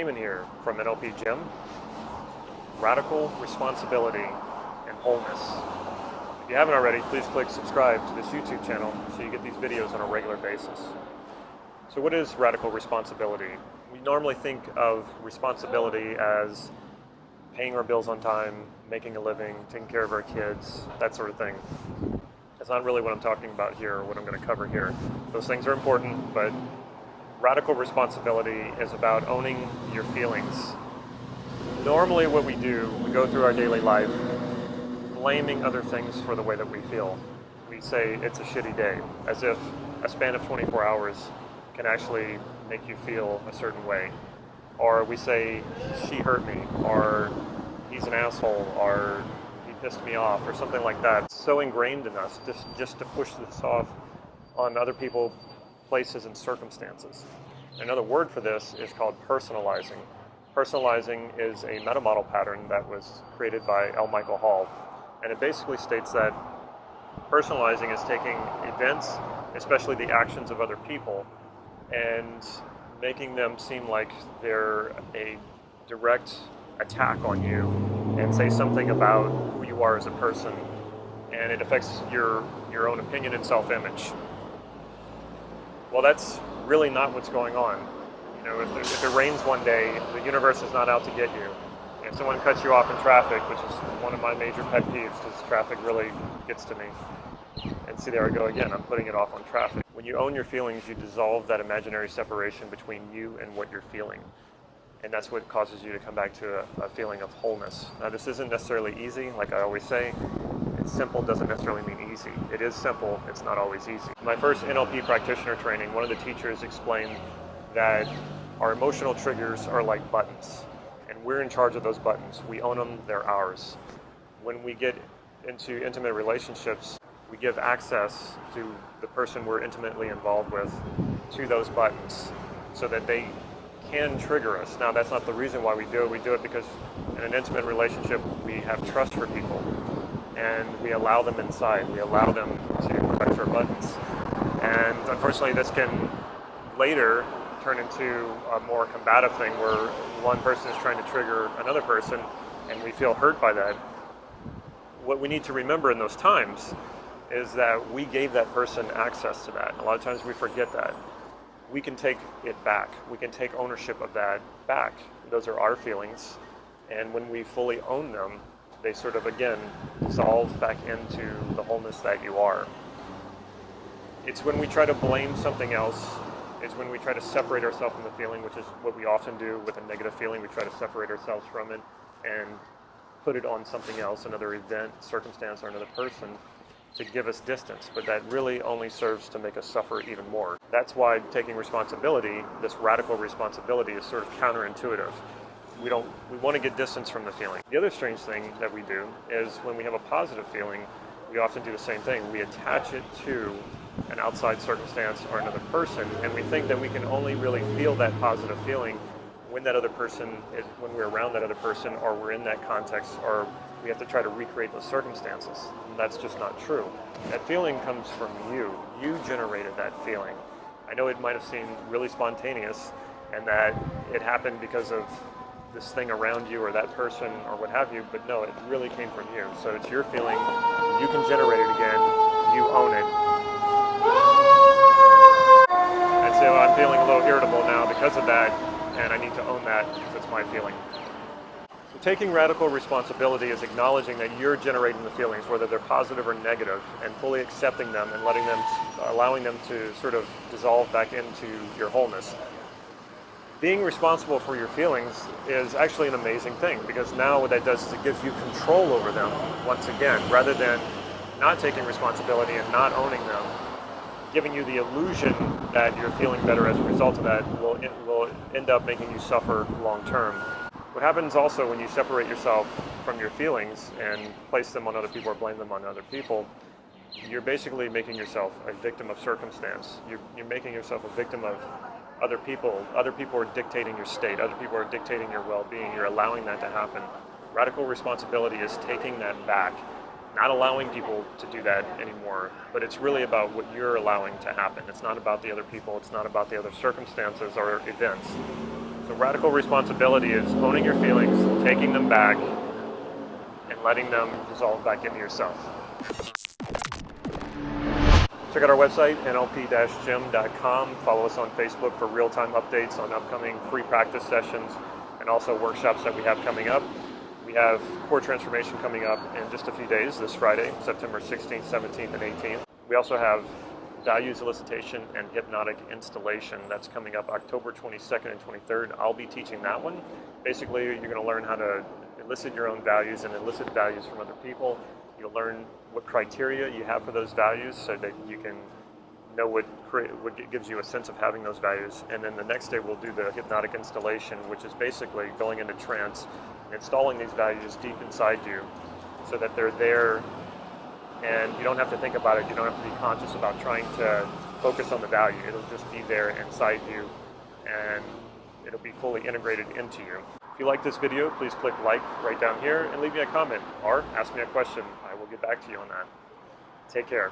Damon here from NLP Gym. Radical responsibility and wholeness. If you haven't already, please click subscribe to this YouTube channel so you get these videos on a regular basis. So what is radical responsibility? We normally think of responsibility as paying our bills on time, making a living, taking care of our kids, that sort of thing. That's not really what I'm talking about here or what I'm going to cover here. Those things are important, but radical responsibility is about owning your feelings. Normally what we do, we go through our daily life blaming other things for the way that we feel. We say it's a shitty day, as if a span of 24 hours can actually make you feel a certain way. Or we say, she hurt me, or he's an asshole, or he pissed me off, or something like that. It's so ingrained in us just to push this off on other people, places, and circumstances. Another word for this is called personalizing. Personalizing is a meta-model pattern that was created by L. Michael Hall, and it basically states that personalizing is taking events, especially the actions of other people, and making them seem like they're a direct attack on you and say something about who you are as a person, and it affects your own opinion and self-image. Well, that's really not what's going on. You know, if it rains one day, the universe is not out to get you. If someone cuts you off in traffic, which is one of my major pet peeves, because traffic really gets to me. And see, there I go again, I'm putting it off on traffic. When you own your feelings, you dissolve that imaginary separation between you and what you're feeling. And that's what causes you to come back to a feeling of wholeness. Now, this isn't necessarily easy, like I always say. It's simple doesn't necessarily mean easy. It is simple, it's not always easy. In my first NLP practitioner training, one of the teachers explained that our emotional triggers are like buttons, and we're in charge of those buttons. We own them, they're ours. When we get into intimate relationships, we give access to the person we're intimately involved with to those buttons so that they can trigger us. Now, that's not the reason why we do it. We do it because in an intimate relationship, we have trust for people, and we allow them inside. We allow them to touch our buttons. And unfortunately, this can later turn into a more combative thing where one person is trying to trigger another person, and we feel hurt by that. What we need to remember in those times is that we gave that person access to that. A lot of times we forget that. We can take it back. We can take ownership of that back. Those are our feelings, and when we fully own them, they sort of, again, dissolve back into the wholeness that you are. It's when we try to blame something else, it's when we try to separate ourselves from the feeling, which is what we often do with a negative feeling. We try to separate ourselves from it and put it on something else, another event, circumstance, or another person, to give us distance, but that really only serves to make us suffer even more. That's why taking responsibility, this radical responsibility, is sort of counterintuitive. We want to get distance from the feeling. The other strange thing that we do is when we have a positive feeling, we often do the same thing. We attach it to an outside circumstance or another person, and we think that we can only really feel that positive feeling when that other person is, when we're around that other person, or we're in that context, or we have to try to recreate those circumstances. And that's just not true. That feeling comes from you. You generated that feeling. I know it might have seemed really spontaneous and that it happened because of this thing around you or that person or what have you, but no, it really came from you. So it's your feeling. You can generate it again. You own it. And so I'm feeling a little irritable now because of that, and I need to own that because it's my feeling. So taking radical responsibility is acknowledging that you're generating the feelings, whether they're positive or negative, and fully accepting them and allowing them to sort of dissolve back into your wholeness. Being responsible for your feelings is actually an amazing thing, because now what that does is it gives you control over them once again, rather than not taking responsibility and not owning them. Giving you the illusion that you're feeling better as a result of that will end up making you suffer long term. What happens also when you separate yourself from your feelings and place them on other people or blame them on other people, you're basically making yourself a victim of circumstance. You're making yourself a victim of other people. Other people are dictating your state. Other people are dictating your well-being. You're allowing that to happen. Radical responsibility is taking that back, not allowing people to do that anymore, but it's really about what you're allowing to happen. It's not about the other people. It's not about the other circumstances or events. So radical responsibility is owning your feelings, taking them back, and letting them dissolve back into yourself. Check out our website, nlp-gym.com. Follow us on Facebook for real-time updates on upcoming free practice sessions and also workshops that we have coming up. We have Core Transformation coming up in just a few days, this Friday, September 16th, 17th, and 18th. We also have Values Elicitation and Hypnotic Installation. That's coming up October 22nd and 23rd. I'll be teaching that one. Basically, you're going to learn how to elicit your own values and elicit values from other people. You'll learn what criteria you have for those values so that you can know what gives you a sense of having those values. And then the next day we'll do the hypnotic installation, which is basically going into trance and installing these values deep inside you so that they're there and you don't have to think about it. You don't have to be conscious about trying to focus on the value. It'll just be there inside you and it'll be fully integrated into you. If you like this video, please click like right down here and leave me a comment or ask me a question. I will get back to you on that. Take care.